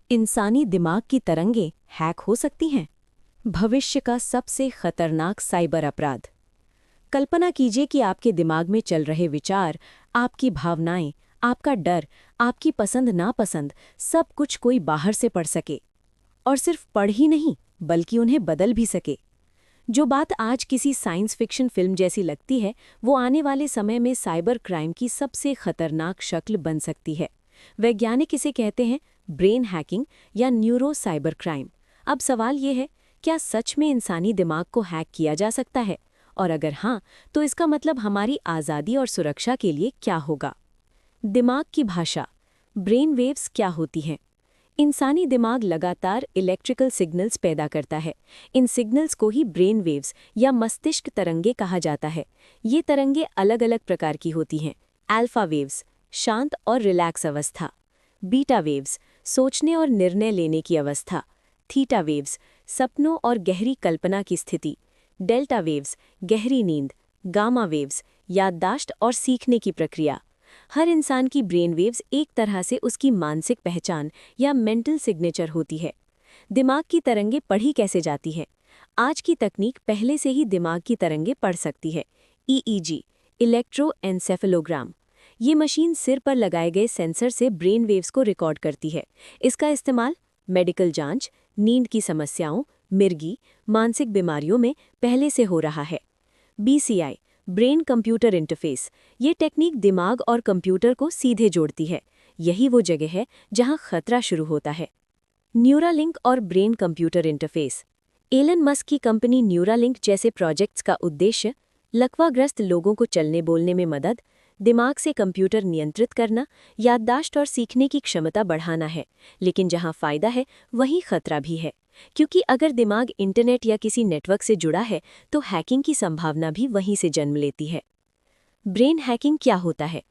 इंसानी दिमाग की तरंगें हैक हो सकती हैं। भविष्य का सबसे खतरनाक साइबर अपराध। कल्पना कीजिए कि आपके दिमाग में चल रहे विचार, आपकी भावनाएं, आपका डर, आपकी पसंद नापसंद, सब कुछ कोई बाहर से पढ़ सके। और सिर्फ पढ़ ही नहीं, बल्कि उन्हें बदल भी सके। जो बात आज किसी साइंस फिक्शन फिल्म जैसी लगती है, वो आने वाले समय में साइबर क्राइम की सबसे खतरनाक शक्ल बन सकती है। वैज्ञानिक इसे कहते हैं ब्रेन हैकिंग या न्यूरो साइबर क्राइम। अब सवाल ये है, क्या सच में इंसानी दिमाग को हैक किया जा सकता है? और अगर हाँ, तो इसका मतलब हमारी आज़ादी और सुरक्षा के लिए क्या होगा? दिमाग की भाषा। ब्रेन वेव्स क्या होती हैं? इंसानी दिमाग लगातार इलेक्ट्रिकल सिग्नल्स पैदा करता है। इन सिग्नल्स को ही ब्रेन वेव्स या मस्तिष्क तरंगे कहा जाता है। ये तरंगे अलग अलग प्रकार की होती हैं। अल्फा वेव्स, शांत और रिलैक्स अवस्था। बीटा वेव्स, सोचने और निर्णय लेने की अवस्था। थीटा वेव्स, सपनों और गहरी कल्पना की स्थिति। डेल्टा वेव्स, गहरी नींद। गामा वेव्स, याददाश्त और सीखने की प्रक्रिया। हर इंसान की ब्रेन वेव्स एक तरह से उसकी मानसिक पहचान या मेंटल सिग्नेचर होती है। दिमाग की तरंगे पढ़ी कैसे जाती है? आज की तकनीक पहले से ही दिमाग की तरंगे पढ़ सकती है। ईईजी, इलेक्ट्रोएन्सेफेलोग्राम। ये मशीन सिर पर लगाए गए सेंसर से ब्रेन वेव्स को रिकॉर्ड करती है। इसका इस्तेमाल मेडिकल जांच, नींद की समस्याओं, मिर्गी, मानसिक बीमारियों में पहले से हो रहा है। BCI, brain computer interface. ये टेक्निक दिमाग और कंप्यूटर को सीधे जोड़ती है। यही वो जगह है जहां खतरा शुरू होता है। न्यूरालिंक और brain computer interface. Elon Musk की कंपनी न्यूरालिंक जैसे प्रोजेक्ट्स का उद्देश्य लकवाग्रस्त लोगों को चलने बोलने में मदद, दिमाग से कंप्यूटर नियंत्रित करना, याददाश्त और सीखने की क्षमता बढ़ाना है। लेकिन जहां फायदा है, वहीं खतरा भी है। क्योंकि अगर दिमाग इंटरनेट या किसी नेटवर्क से जुड़ा है, तो हैकिंग की संभावना भी वहीं से जन्म लेती है। ब्रेन हैकिंग क्या होता है?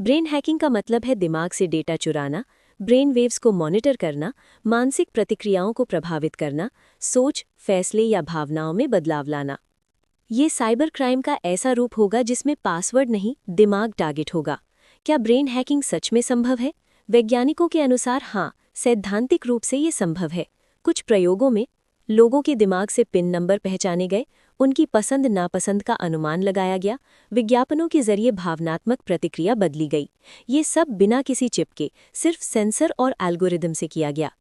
ब्रेन हैकिंग का मतलब है दिमाग से डेटा चुराना, ब्रेन वेव्स को मॉनिटर करना, मानसिक प्रतिक्रियाओं को प्रभावित करना, सोच, फैसले या भावनाओं में बदलाव लाना। ये साइबर क्राइम का ऐसा रूप होगा जिसमें पासवर्ड नहीं, दिमाग टारगेट होगा। क्या ब्रेन हैकिंग सच में संभव है? वैज्ञानिकों के अनुसार हाँ, सैद्धांतिक रूप से ये संभव है। कुछ प्रयोगों में लोगों के दिमाग से पिन नंबर पहचाने गए, उनकी पसंद नापसंद का अनुमान लगाया गया, विज्ञापनों के जरिए भावनात्मक प्रतिक्रिया बदली गई। ये सब बिना किसी चिप के, सिर्फ सेंसर और एल्गोरिदम से किया गया।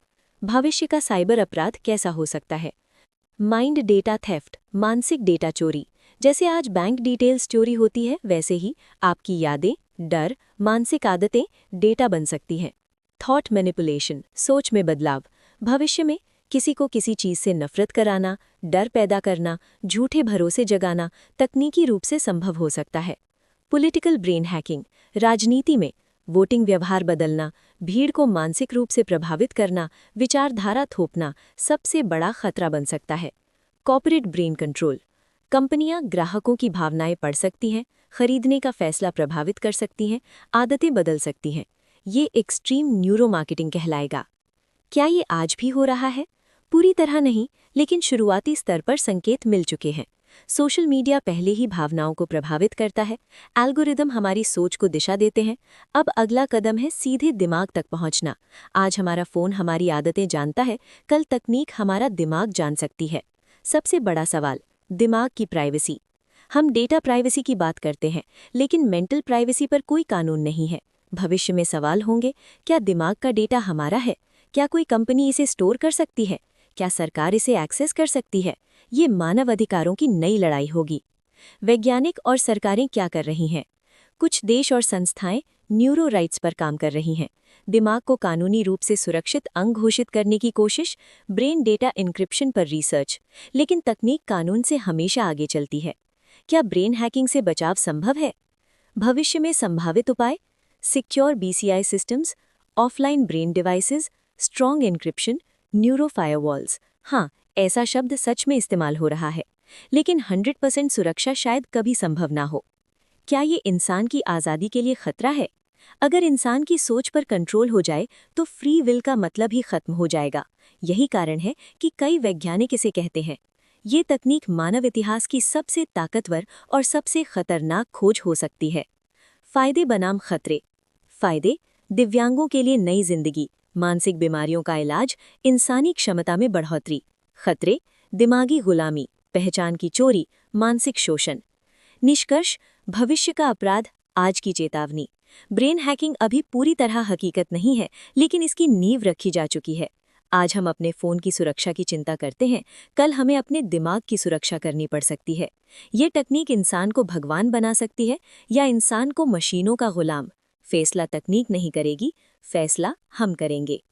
भविष्य का साइबर अपराध कैसा हो सकता है? माइंड डेटा थेफ्ट, मानसिक डेटा चोरी। जैसे आज बैंक डिटेल्स चोरी होती है, वैसे ही आपकी यादें, डर, मानसिक आदतें डेटा बन सकती हैं। थॉट मैनिपुलेशन, सोच में बदलाव। भविष्य में किसी को किसी चीज से नफरत कराना, डर पैदा करना, झूठे भरोसे जगाना तकनीकी रूप से संभव हो सकता है। पॉलिटिकल ब्रेन हैकिंग, राजनीति में वोटिंग व्यवहार बदलना, भीड़ को मानसिक रूप से प्रभावित करना, विचारधारा थोपना सबसे बड़ा खतरा बन सकता है। कॉर्पोरेट ब्रेन कंट्रोल, कंपनियां ग्राहकों की भावनाएं पढ़ सकती हैं, खरीदने का फैसला प्रभावित कर सकती हैं, आदतें बदल सकती हैं। ये एक्सट्रीम न्यूरो मार्केटिंग कहलाएगा। क्या ये आज भी हो रहा है? पूरी तरह नहीं, लेकिन शुरुआती स्तर पर संकेत मिल चुके हैं। सोशल मीडिया पहले ही भावनाओं को प्रभावित करता है, एल्गोरिदम हमारी सोच को दिशा देते हैं। अब अगला कदम है सीधे दिमाग तक पहुंचना। आज हमारा फोन हमारी आदतें जानता है, कल तकनीक हमारा दिमाग जान सकती है। सबसे बड़ा सवाल, दिमाग की प्राइवेसी। हम डेटा प्राइवेसी की बात करते हैं, लेकिन मेंटल प्राइवेसी पर कोई कानून नहीं है। भविष्य में सवाल होंगे, क्या दिमाग का डेटा हमारा है? क्या कोई कंपनी इसे स्टोर कर सकती है? क्या सरकार इसे एक्सेस कर सकती है? ये मानव अधिकारों की नई लड़ाई होगी। वैज्ञानिक और सरकारें क्या कर रही हैं? कुछ देश और संस्थाएं न्यूरो राइट्स पर काम कर रही हैं। दिमाग को कानूनी रूप से सुरक्षित अंग घोषित करने की कोशिश, ब्रेन डेटा इंक्रिप्शन पर रिसर्च। लेकिन तकनीक कानून से हमेशा आगे चलती है। क्या ब्रेन हैकिंग से बचाव संभव है? भविष्य में संभावित उपाय, secure BCI systems, offline brain devices, strong encryption, neuro firewalls. हाँ, ऐसा शब्द सच में इस्तेमाल हो रहा है, लेकिन 100% सुरक्षा शायद कभी संभव ना हो। क्या ये इंसान की आज़ादी के लिए खतरा है? अगर इंसान की सोच पर कंट्रोल हो जाए, तो फ्री विल का मतलब ही खत्म हो जाएगा। यही कारण है कि कई वैज्ञानिक इसे कहते हैं, ये तकनीक मानव इतिहास की सबसे ताकतवर और सबसे खतरनाक खोज हो सकती है। फायदे बनाम खतरे। फायदे, दिव्यांगों के लिए नई जिंदगी, मानसिक बीमारियों का इलाज, इंसानी क्षमता में बढ़ोतरी। खतरे, दिमागी गुलामी, पहचान की चोरी, मानसिक शोषण। निष्कर्ष, भविष्य का अपराध, आज की चेतावनी। ब्रेन हैकिंग अभी पूरी तरह हकीकत नहीं है, लेकिन इसकी नींव रखी जा चुकी है। आज हम अपने फ़ोन की सुरक्षा की चिंता करते हैं, कल हमें अपने दिमाग की सुरक्षा करनी पड़ सकती है। ये तकनीक इंसान को भगवान बना सकती है या इंसान को मशीनों का गुलाम। फैसला तकनीक नहीं करेगी, फैसला हम करेंगे।